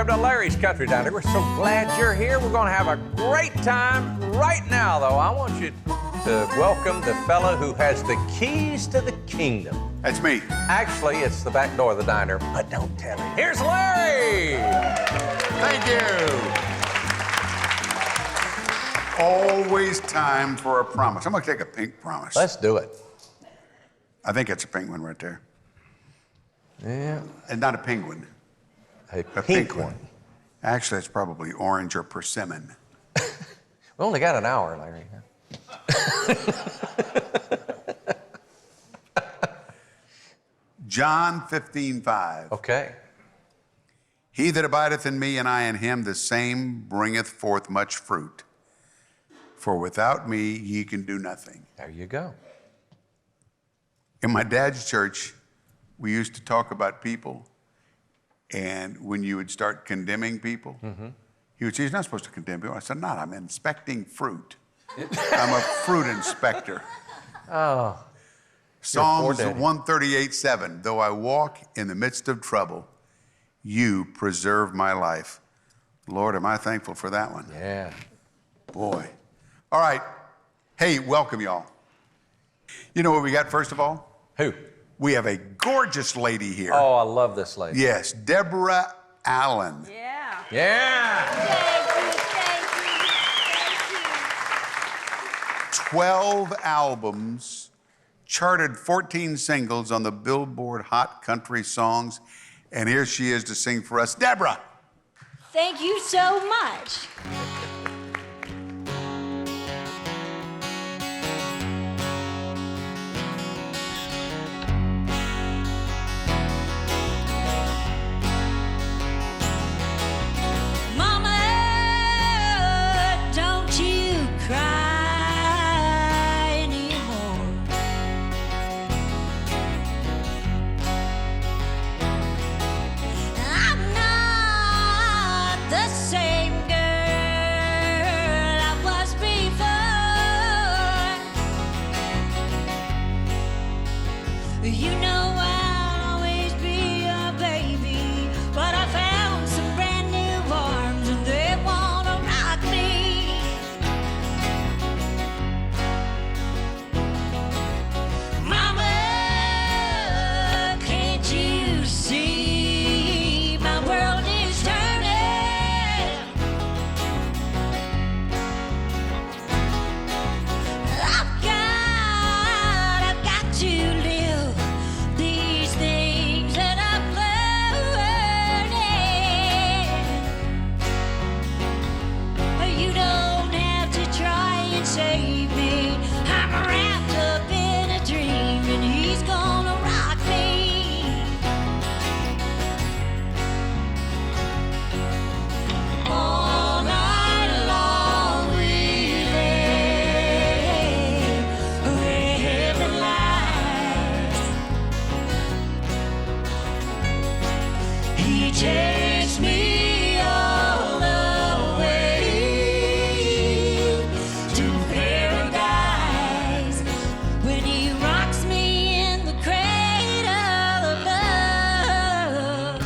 welcome to Larry's Country Diner. We're so glad you're here. We're going to have a great time. Right now, though, I want you to welcome the fella who has the keys to the kingdom. That's me. Actually, it's the back door of the diner, but don't tell him. Here's Larry! Thank you. Always time for a promise. I'm going to take a pink promise. Let's do it. I think it's a pink one right there. Yeah. And not a penguin. A A pink one. Actually, it's probably orange or persimmon. We only got an hour, Larry. John 15:5. Okay. He that abideth in me and I in him, the same bringeth forth much fruit. For without me ye can do nothing. There you go. In my dad's church, we used to talk about people, and when you would start condemning people, he would say, "You're not supposed to condemn people." I said, "No, I'm inspecting fruit. I'm a fruit inspector." Oh. Psalms 138:7. Though I walk in the midst of trouble, you preserve my life. Lord, am I thankful for that one. Yeah. Boy. All right. Hey, welcome, y'all. You know what we got, first of all? Who? We have a gorgeous lady here. Oh, I love this lady. Yes, Deborah Allen. Yeah. Yeah. Thank you. 12 albums, charted 14 singles on the Billboard Hot Country Songs. And here she is to sing for us. Deborah. Thank you so much. You know I'll always be your baby, but I found some brand new arms and they wanna rock me. Mama, can't you see my world is turning? I've got to live these things that I'm learning. You don't have to try and save me. I'm wrapped up in a dream and he's gonna rock me. All night long we lay heaven lies. He takes me all the way to paradise when he rocks me in the cradle of love.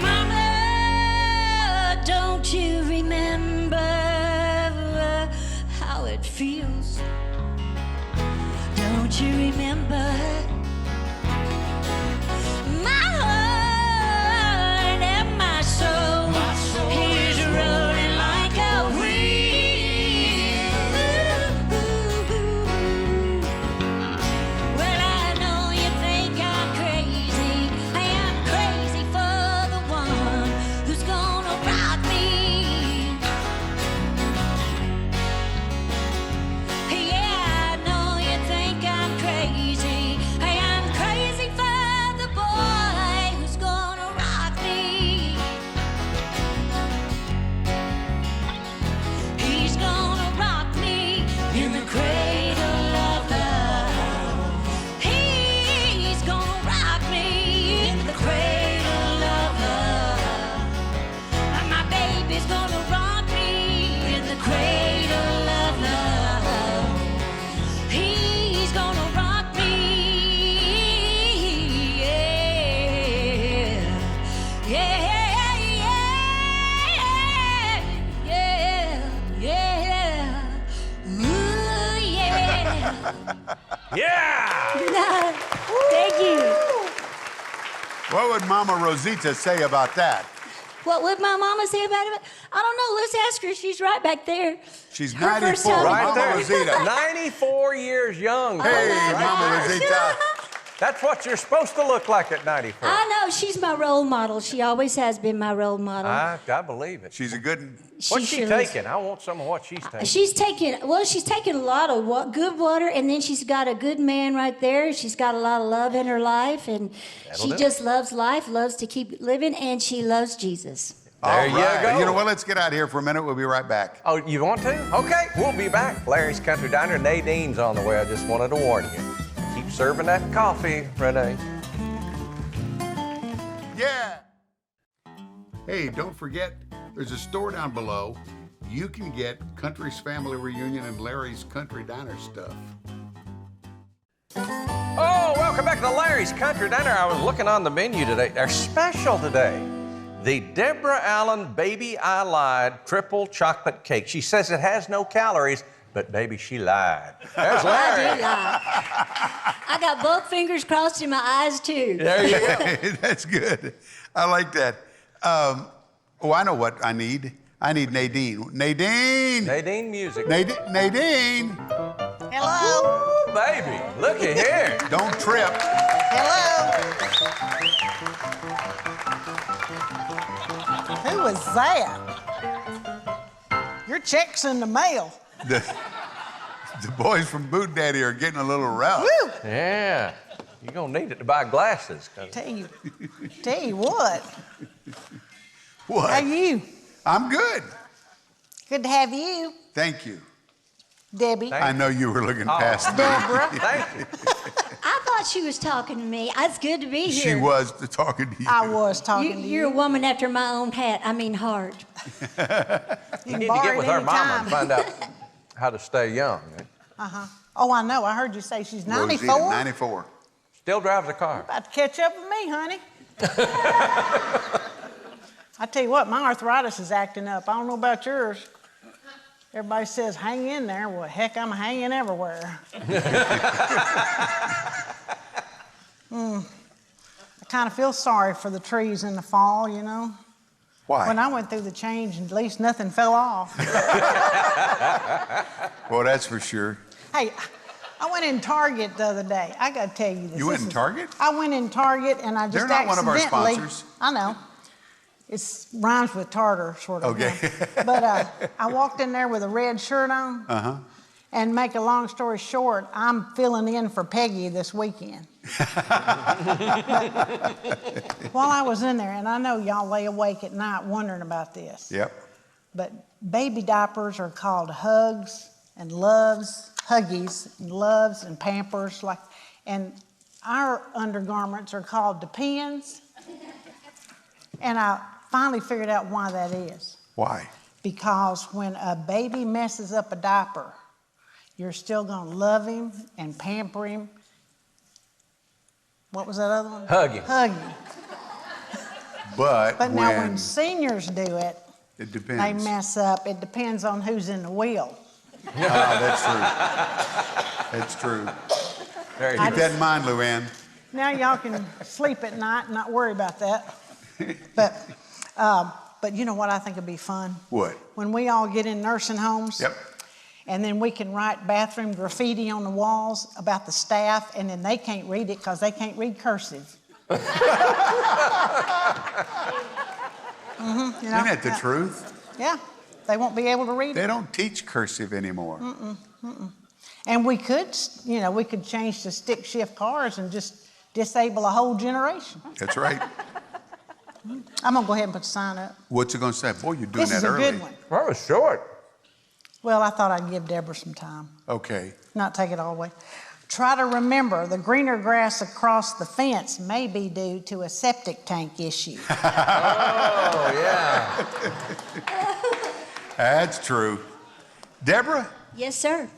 Mama, don't would Mama Rosita say about that? What would my mama say about it? I don't know. Let's ask her. She's right back there. She's Her first 94, time. Right Mama there. Rosita. 94 years young. Hey, folks. Mama Rosita. That's what you're supposed to look like at 94. I know. She's my role model. She always has been my role model. I believe it. She's a good one. What's she sure is. taking? I want some of what she's taking. She's taking a lot of good water, and then she's got a good man right there. She's got a lot of love in her life, and That'll she do just loves life, loves to keep living, and she loves Jesus. There you go. You know what? Let's get out of here for a minute. We'll be right back. Oh, you want to? Okay, we'll be back. Larry's Country Diner. Nadine's on the way. I just wanted to warn you. Keep serving that coffee, Renee. Yeah. Hey, don't forget, there's a store down below. You can get Country's Family Reunion and Larry's Country Diner stuff. Oh, welcome back to Larry's Country Diner. I was looking on the menu today. They're special today. The Deborah Allen Baby I Lied Triple Chocolate Cake. She says it has no calories, but baby, she lied. There's I Larry. did lie. I got both fingers crossed in my eyes, too. There you go. That's good. I like that. I know what I need. I need Nadine. Nadine! Nadine music. Nadine! Hello. Ooh, baby, looky here. Don't trip. Hello. Who was that? Your check's in the mail. The boys from Boot Daddy are getting a little rough. Woo! Yeah, you're gonna need it to buy glasses. Tell you what. What? How you? I'm good. Good to have you, Thank you. Debbie. I know you were looking past me. Deborah. Thank you. I thought she was talking to me. It's good to be She here. was talking to you. I was talking to You're a you. woman after my own heart. You need to get with her mama and find out how to stay young. Oh, I know. I heard you say she's 94. Rosita, 94. Still drives a car. About to catch up with me, honey. I tell you what, my arthritis is acting up. I don't know about yours. Everybody says hang in there. Well, heck, I'm hanging everywhere. I kind of feel sorry for the trees in the fall, you know. Why? When I went through the change, at least nothing fell off. Well, that's for sure. Hey, I went in Target the other day. I got to tell you this. You went in Target? I went in Target and I just They're not one of our accidentally- sponsors. I know. It rhymes with tartar, sort of. Okay. Yeah. But I walked in there with a red shirt on. Uh-huh. And make a long story short, I'm filling in for Peggy this weekend. While I was in there, and I know y'all lay awake at night wondering about this. Yep. But baby diapers are called Hugs and Loves, Huggies and Loves and Pampers, and our undergarments are called Depends. And I finally figured out why that is. Why? Because when a baby messes up a diaper, you're still gonna love him and pamper him. What was that other one? Hug him. Hug him. But Now when seniors do it, it they depends. mess up. It depends on who's in the wheel. That's true. Very I Keep that in mind, Luann. Now y'all can sleep at night and not worry about that. But you know what I think would be fun? What? When we all get in nursing homes. Yep. And then we can write bathroom graffiti on the walls about the staff, and then they can't read it because they can't read cursive. You know? Isn't that the truth? Yeah, they won't be able to read They it. don't teach cursive anymore. And we could change to stick shift cars and just disable a whole generation. That's right. I'm gonna go ahead and put the sign up. What's it going to say? Boy, you're doing This is that a early. good one. That was short. Well, I thought I'd give Deborah some time, Okay. not take it all away. Try to remember the greener grass across the fence may be due to a septic tank issue. Oh, yeah. That's true. Deborah, Yes, sir.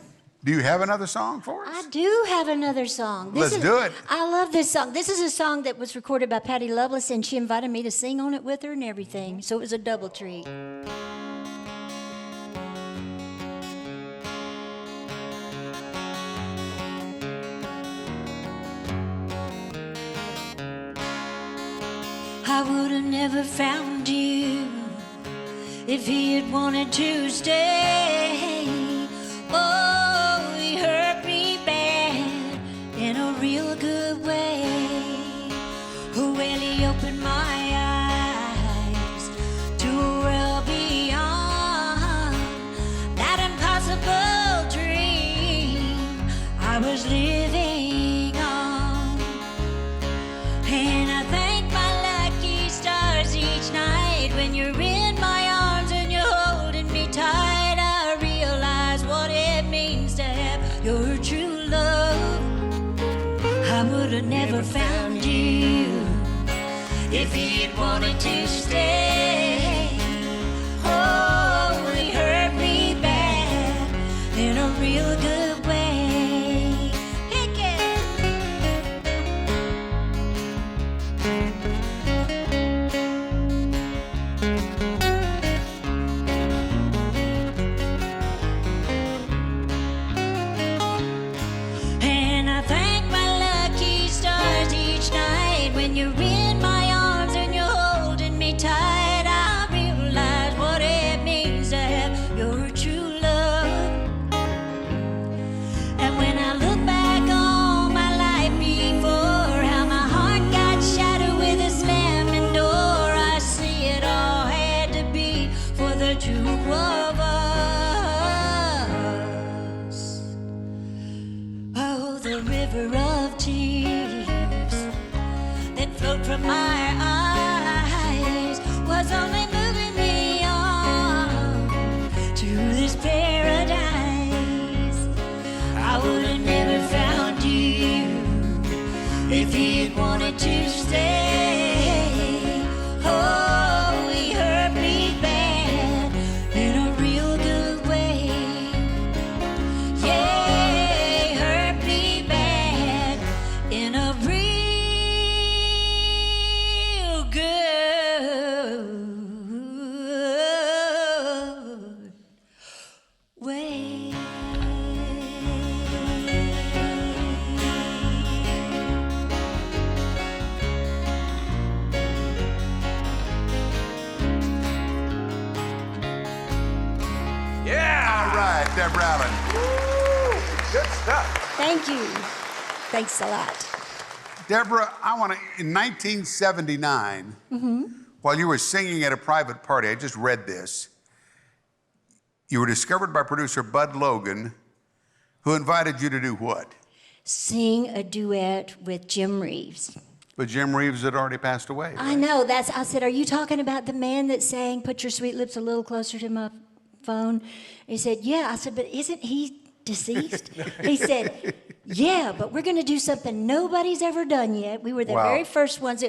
do you have another song for us? I do have another song. Let's do it. I love this song. This is a song that was recorded by Patty Loveless, and she invited me to sing on it with her and everything. So it was a double treat. I would have never found you if he had wanted to stay. Oh, he hurt me bad in a real good way. Well, he opened my eyes to a world beyond that impossible dream I was living on. And I thank my lucky stars each night when you're in my arms and you're holding me tight. I realize what it means to have your true love. I would have never found you if he'd wanted to stay. Oh, he hurt me bad in a real good way. Heck yeah. And I thank my lucky stars each night when you're in my arms and you're holding me tight. I realize what it means to have your true love. And when I look back on my life before, how my heart got shattered with a slamming door, I see it all had to be for the two of us. Oh, the river of tears that flowed from my eyes was only moving me on to this paradise. I would have never found you if he'd wanted to stay. Oh, he hurt me bad in a real good way. Yeah, he hurt me bad in a real good way. Yeah. All right, Deborah Allen. Woo. Good stuff. Thank you. Thanks a lot. Deborah, I want to, in 1979, while you were singing at a private party, I just read this, you were discovered by producer Bud Logan, who invited you to do what? Sing a duet with Jim Reeves. But Jim Reeves had already passed away. I know. I said, are you talking about the man that sang "Put Your Sweet Lips a Little Closer to My Phone"? He said, yeah. I said, but isn't he deceased? He said, yeah, but we're going to do something nobody's ever done yet. We were the Wow. very first ones.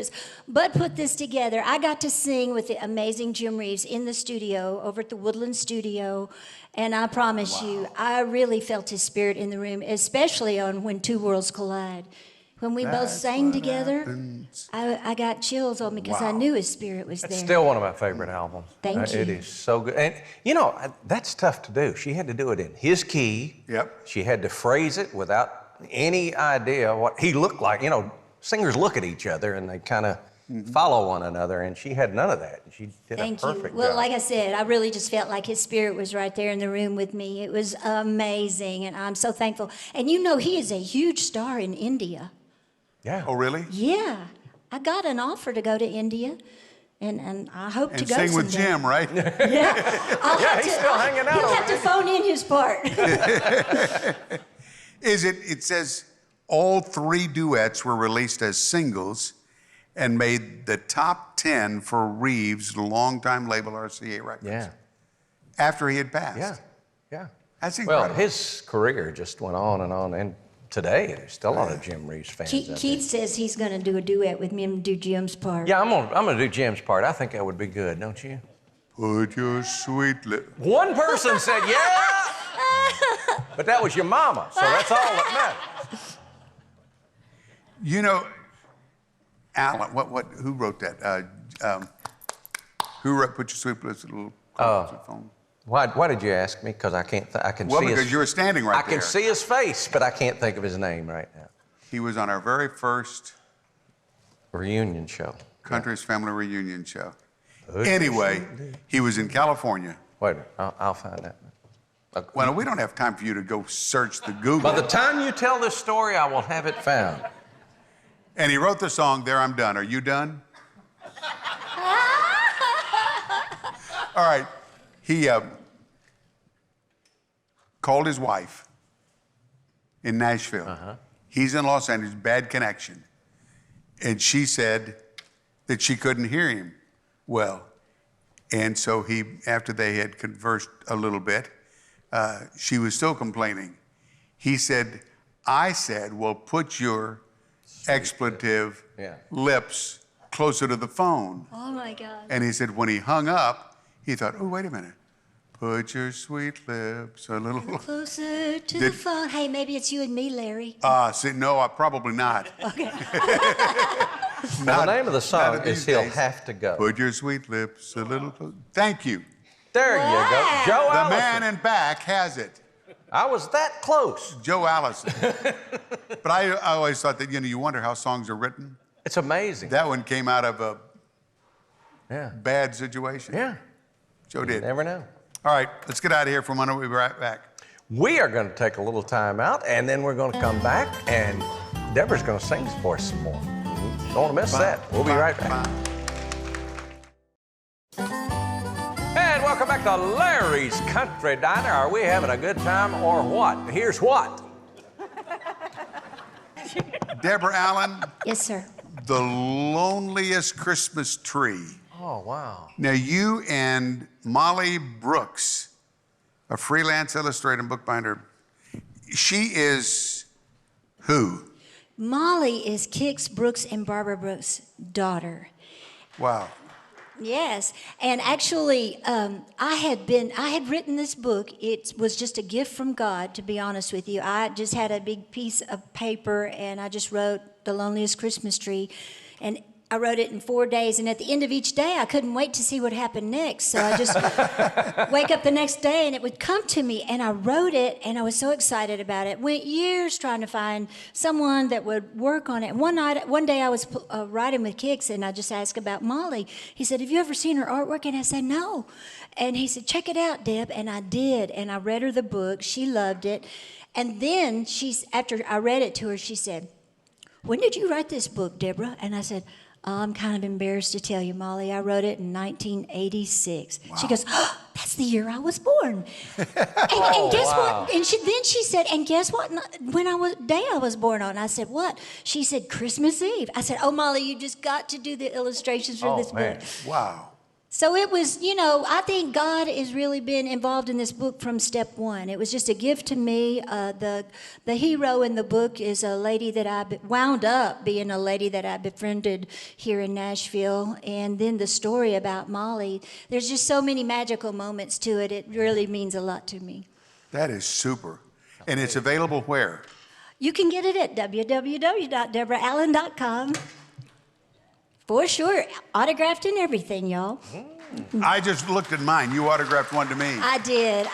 Bud put this together. I got to sing with the amazing Jim Reeves in the studio, over at the Woodland Studio. And I promise you, I really felt his spirit in the room, especially on When Two Worlds Collide. When we both That's sang what together, happens. I got chills on me because I Wow. knew his spirit was It's there. still one of my favorite albums. Thank you. It is so good. And, you know, that's tough to do. She had to do it in his key. Yep. She had to phrase it without any idea what he looked like. You know, singers look at each other and they kind of follow one another, and she had none of that. She did Thank a you. perfect Well, job. like I said, I really just felt like his spirit was right there in the room with me. It was amazing, and I'm so thankful. And you know, he is a huge star in India. Yeah. Oh, really? Yeah, I got an offer to go to India, and I hope to And go sing with someday. Jim, right? Yeah, I'll Yeah, have he's to, still hanging out He'll over have to there. phone in his part. It says all three duets were released as singles and made the top 10 for Reeves, longtime label RCA Records. Yeah. After he had passed. Yeah. Yeah. That's incredible. Well, his career just went on, and today there's still a lot of Jim Reeves fans out there. Keith says he's going to do a duet with me and do Jim's part. Yeah, I'm gonna do Jim's part. I think that would be good, don't you? Put your sweet lip. One person said yeah, but that was your mama, so that's all that matters. You know, Alan, who wrote that? Who wrote Put Your Sweet Lips a Little Closer to the Phone? Why did you ask me? Because I can't. I can Well, see because his, you were standing right I there. can see his face, but I can't think of his name right now. He was on our very first Reunion show. Country's Family Reunion Show. Anyway, he was in California. Wait a minute, I'll find that. Okay. Well, we don't have time for you to go search the Google. By the time you tell this story, I will have it found. And he wrote the song, There I'm Done. Are you done? All right. He called his wife in Nashville. He's in Los Angeles, bad connection. And she said that she couldn't hear him well. And so he, after they had conversed a little bit, she was still complaining. He said, I said, well, put your expletive lips closer to the phone. Oh my God. And he said, when he hung up, he thought, oh, wait a minute. Put your sweet lips a little closer to the phone. Hey, maybe it's you and me, Larry. See, no, probably not. Okay. Well, the name of the song is He'll Have to Go. Put your sweet lips a little closer. Thank you. There you go. Joe The Allison. man in back has it. I was that close. Joe Allison. But I always thought that, you wonder how songs are written. It's amazing. That one came out of a Yeah. bad situation. Yeah. Joe did. Never know. All right, let's get out of here for a minute. We'll be right back. We are going to take a little time out, and then we're going to come back, and Deborah's going to sing for us some more. Don't want to miss that. We'll be right back. And welcome back to Larry's Country Diner. Are we having a good time or what? Here's what. Deborah Allen, Yes, sir. The Loneliest Christmas Tree. Oh, wow. Now, you and Molly Brooks, a freelance illustrator and bookbinder, she is who? Molly is Kix Brooks and Barbara Brooks' daughter. Wow. Yes, and actually, I had written this book. It was just a gift from God, to be honest with you. I just had a big piece of paper, and I just wrote The Loneliest Christmas Tree, and I wrote it in 4 days, and at the end of each day, I couldn't wait to see what happened next. So I just wake up the next day, and it would come to me, and I wrote it, and I was so excited about it. Went years trying to find someone that would work on it. One day I was writing with Kix, and I just asked about Molly. He said, have you ever seen her artwork? And I said, no. And he said, check it out, Deb. And I did, and I read her the book. She loved it. And then after I read it to her, she said, when did you write this book, Deborah? And I said, I'm kind of embarrassed to tell you, Molly. I wrote it in 1986. Wow. She goes, oh, that's the year I was born. and guess what? And then she said, and guess what? Day I was born on. I said, what? She said, Christmas Eve. I said, oh, Molly, you just got to do the illustrations for this book. Wow. So it was, I think God has really been involved in this book from step one. It was just a gift to me. The hero in the book is a lady that I wound up being a lady that I befriended here in Nashville. And then the story about Molly, there's just so many magical moments to it. It really means a lot to me. That is super. And it's available where? You can get it at www.deborallen.com. For sure. Autographed and everything, y'all. I just looked at mine. You autographed one to me. I did.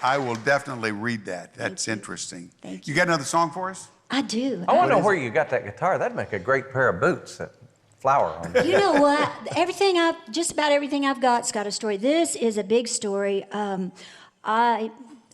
I will definitely read that. That's interesting. Thank you. You got another song for us? I do. I want to know where you got that guitar. That'd make a great pair of boots. That flower on it. You know what? Just about everything I've got's got a story. This is a big story. I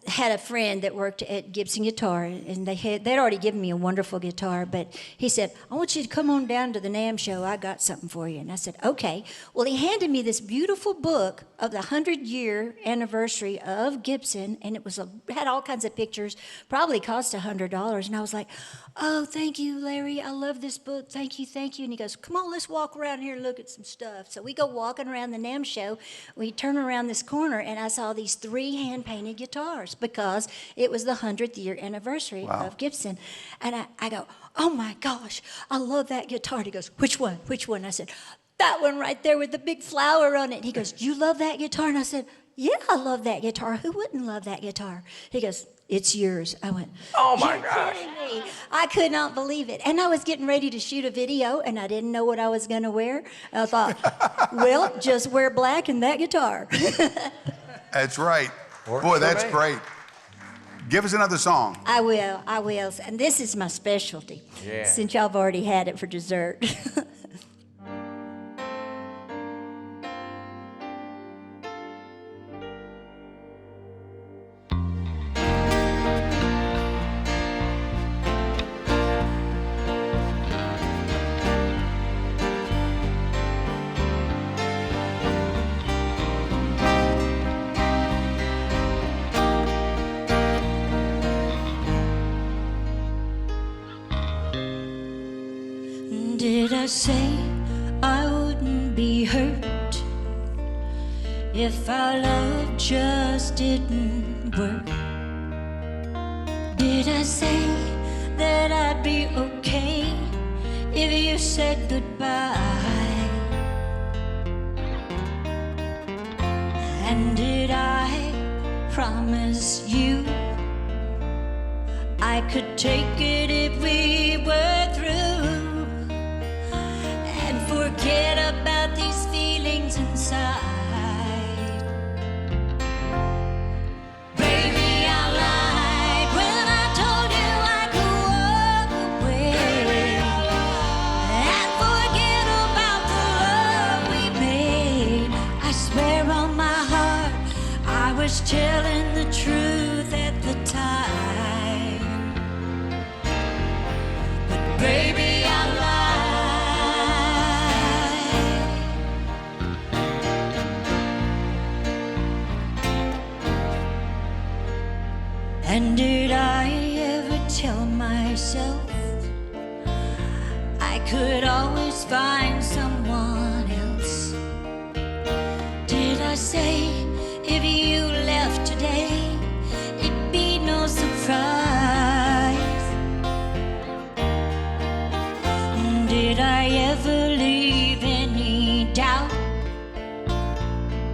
had a friend that worked at Gibson Guitar, and they'd already given me a wonderful guitar, but he said, I want you to come on down to the NAMM show. I got something for you. And I said, okay. Well, he handed me this beautiful book of the 100-year anniversary of Gibson, and it had all kinds of pictures, probably cost $100. And I was like, oh, thank you, Larry. I love this book. Thank you, thank you. And he goes, come on, let's walk around here and look at some stuff. So we go walking around the NAMM show. We turn around this corner, and I saw these 3 hand-painted guitars because it was the 100th year anniversary of Gibson. And I go, oh, my gosh, I love that guitar. He goes, which one? Which one? I said, that one right there with the big flower on it. He goes, you love that guitar? And I said, yeah, I love that guitar. Who wouldn't love that guitar? He goes, it's yours. I went, oh my you're gosh. kidding me. I could not believe it. And I was getting ready to shoot a video, and I didn't know what I was going to wear. I thought, well, just wear black and that guitar. That's right. Works Boy, for that's me. great. Give us another song. I will. And this is my specialty, Yeah. since y'all have already had it for dessert. I say I wouldn't be hurt if our love just didn't work? Did I say that I'd be okay if you said goodbye? And did I promise you I could take it if we were through and forget about these feelings inside? Baby, I lied when I told you I could walk away and forget about the love we made. I swear on my heart I was telling the truth at the time. Baby, I lied. And did I ever tell myself I could always find someone else? Did I say if you left today it'd be no surprise? Did I ever leave any doubt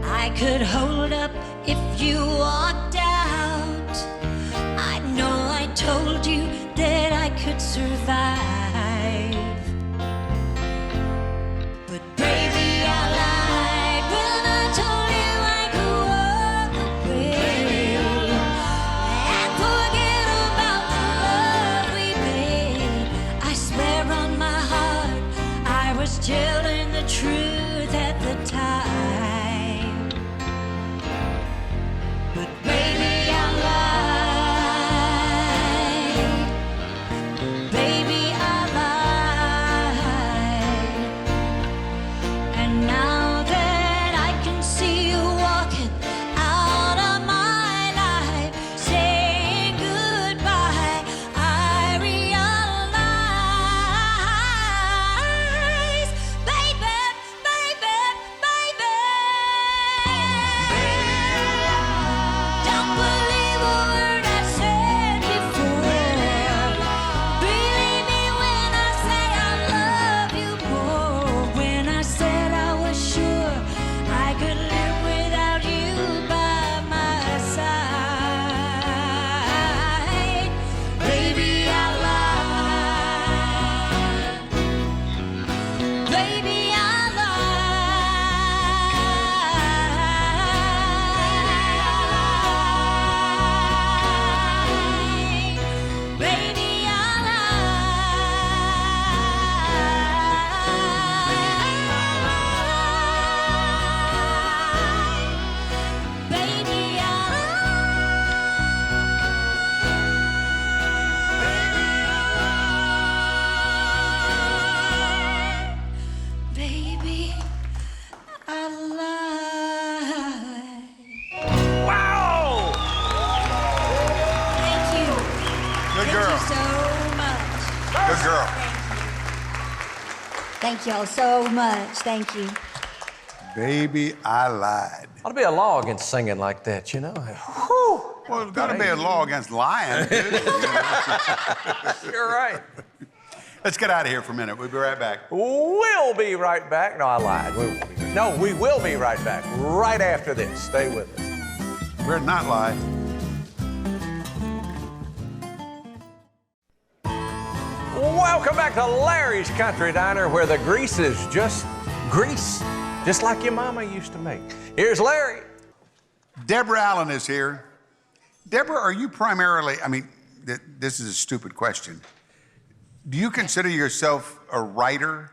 I could hold up if you walked out? I know I told you that I could survive, but baby, I lied when I told you I could walk away and forget about the love we made. I swear on my heart I was telling the truth at the time, but baby, I lied. Baby, I lied. And now that I can see you walking out of my life, saying goodbye, I realize, baby, baby, baby, don't believe a word I said before. Believe me when I say I love you more. When I said I was sure I could live without you by my side. Baby, I lied. Baby, I lied. Baby, I lied. Baby, I lied. Baby, I lied. Wow! Thank you. Good Thank girl. you so much. Good girl. Thank y'all so much. Thank you. Baby, I lied. Ought to be a law against singing like that, you know? Whew. Well, there's got to be a law against lying, dude. You're right. Let's get out of here for a minute. We'll be right back. We'll be right back. No, I lied. We will be right back right after this. Stay with us. We're not lying. Welcome back to Larry's Country Diner, where the grease is just grease, just like your mama used to make. Here's Larry. Deborah Allen is here. Deborah, are you primarily, this is a stupid question. Do you consider yourself a writer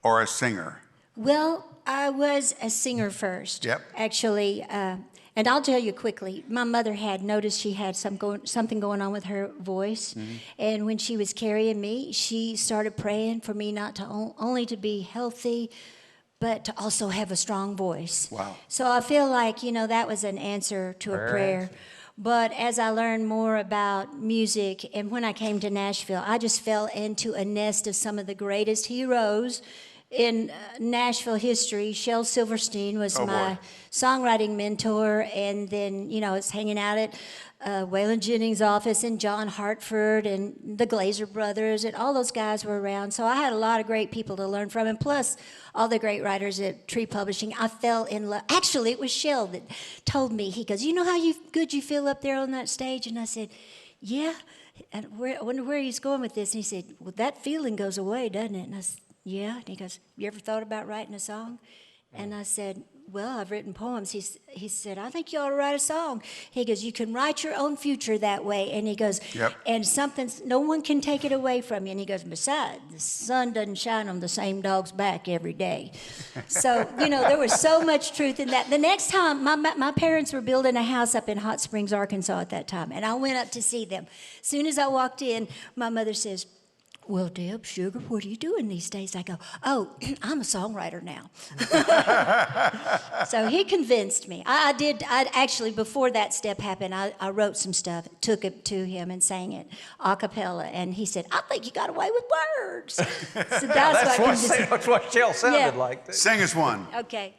or a singer? Well, I was a singer first. Yep. Actually, and I'll tell you quickly, my mother had noticed she had something going on with her voice. Mm-hmm. And when she was carrying me, she started praying for me not to only to be healthy, but to also have a strong voice. Wow. So I feel like, that was an answer to a prayer. But as I learned more about music, and when I came to Nashville, I just fell into a nest of some of the greatest heroes in Nashville history. Shel Silverstein was my songwriting mentor, and then, you know, it's hanging out at Waylon Jennings' office, and John Hartford, and the Glazer brothers, and all those guys were around. So I had a lot of great people to learn from, and plus all the great writers at Tree Publishing. I fell in love. Actually, it was Shel that told me, he goes, you know how good you feel up there on that stage? And I said, yeah. And I wonder where he's going with this. And he said, well, that feeling goes away, doesn't it? And I said, yeah. And he goes, you ever thought about writing a song? And I said, well, I've written poems. He said, I think you ought to write a song. He goes, you can write your own future that way. And he goes, and no one can take it away from you. And he goes, besides, the sun doesn't shine on the same dog's back every day. So, you know, there was so much truth in that. The next time, my parents were building a house up in Hot Springs, Arkansas at that time. And I went up to see them. As soon as I walked in, my mother says, well, Deb, sugar, what are you doing these days? I go, oh, I'm a songwriter now. So he convinced me. I actually, before that step happened, I wrote some stuff, took it to him and sang it a cappella. And he said, I think you got away with words. So that's what Shel sounded like. Sing us one. Okay.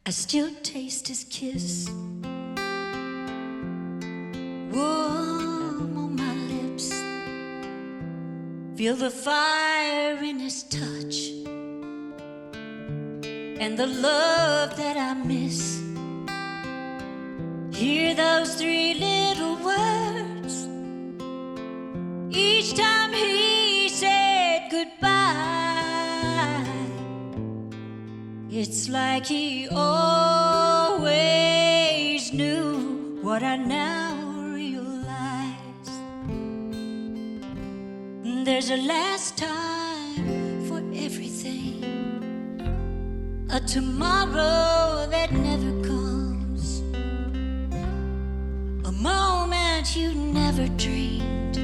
I still taste his kiss, warm on my lips, feel the fire in his touch, and the love that I miss. Hear those three little words each time he said goodbye. It's like he always knew what I now realize. There's a last time for everything, a tomorrow that never comes, a moment you never dreamed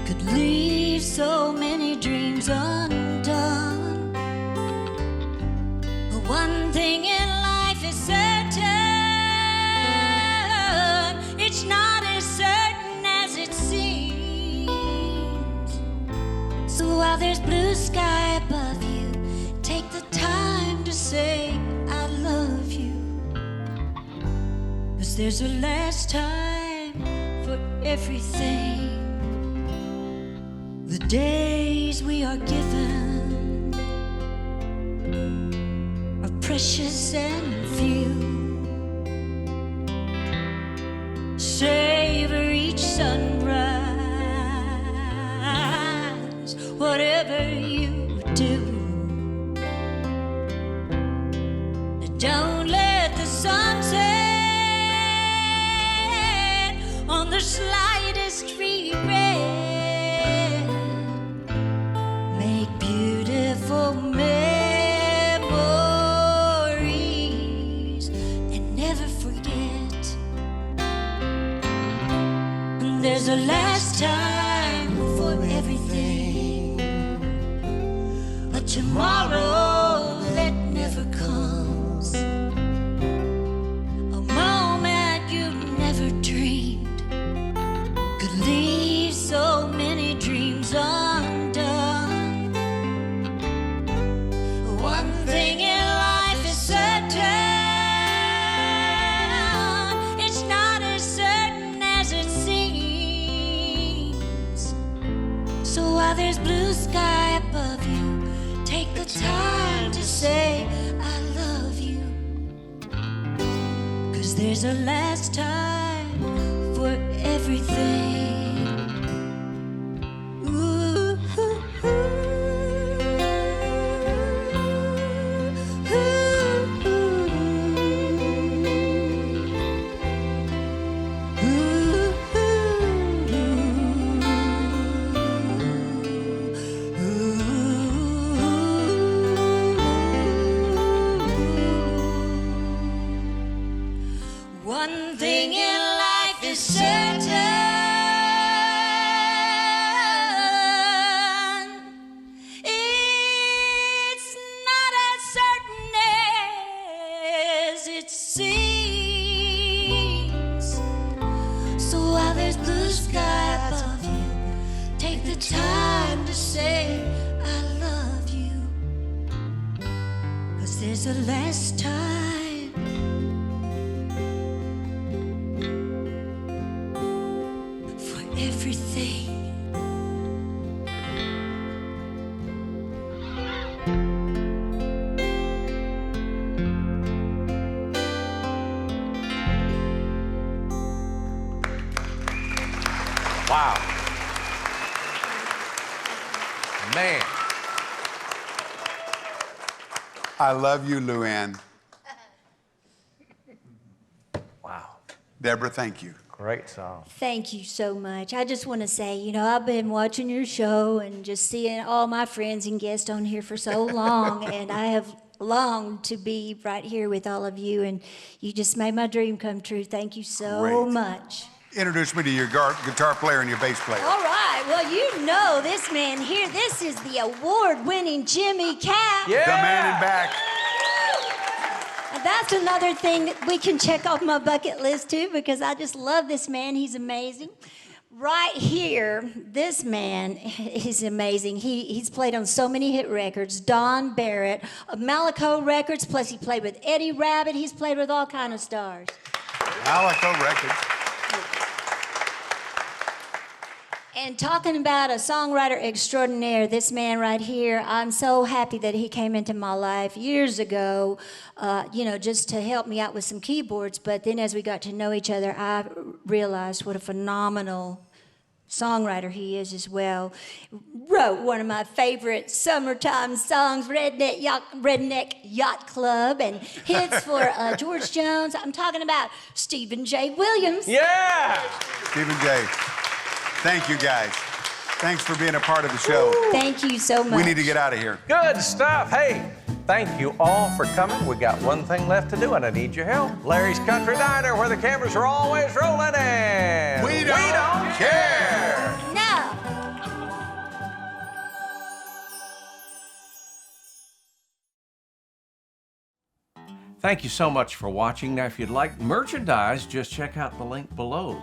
could leave so many dreams undone. One thing in life is certain, it's not as certain as it seems. So while there's blue sky above you, take the time to say I love you. 'Cause there's a last time for everything. The days we are given precious and few. Savor each sunrise, whatever you do. Don't let the sun set on the slightest regret. Make beautiful memories. There's a last time for everything, a tomorrow that never comes, a moment you never dreamed could leave so many dreams undone. One thing in life is certain, it's not as certain as it seems. So while there's blue sky above you, take the time to say I love you. 'Cause there's a last time for everything. Ooh, ooh, ooh. One thing is certain. It's not as certain as it seems. So while there's blue sky above you, take the time to say I love you. 'Cause there's a last time for everything. Wow. Man. I love you, Luann. Wow. Deborah, thank you. Great song. Thank you so much. I just want to say, you know, I've been watching your show and just seeing all my friends and guests on here for so long, and I have longed to be right here with all of you, and you just made my dream come true. Thank you so Great. much. Introduce me to your guitar player and your bass player. All right, well, you know this man here. This is the award-winning Jimmy Cap. Yeah. The man in back. And that's another thing that we can check off my bucket list, too, because I just love this man. He's amazing. Right here, this man is amazing. He's played on so many hit records. Don Barrett, Malaco Records, plus he played with Eddie Rabbitt. He's played with all kind of stars. Malaco Records. And talking about a songwriter extraordinaire, this man right here, I'm so happy that he came into my life years ago, you know, just to help me out with some keyboards. But then as we got to know each other, I realized what a phenomenal songwriter he is as well. Wrote one of my favorite summertime songs, Redneck Yacht Club, and hits for George Jones. I'm talking about Stephen J. Williams. Yeah. Stephen J. Thank you, guys. Thanks for being a part of the show. Thank you so much. We need to get out of here. Good stuff. Hey, thank you all for coming. We got one thing left to do, and I need your help. Larry's Country Diner, where the cameras are always rolling in. We don't care. No. Thank you so much for watching. Now, if you'd like merchandise, just check out the link below.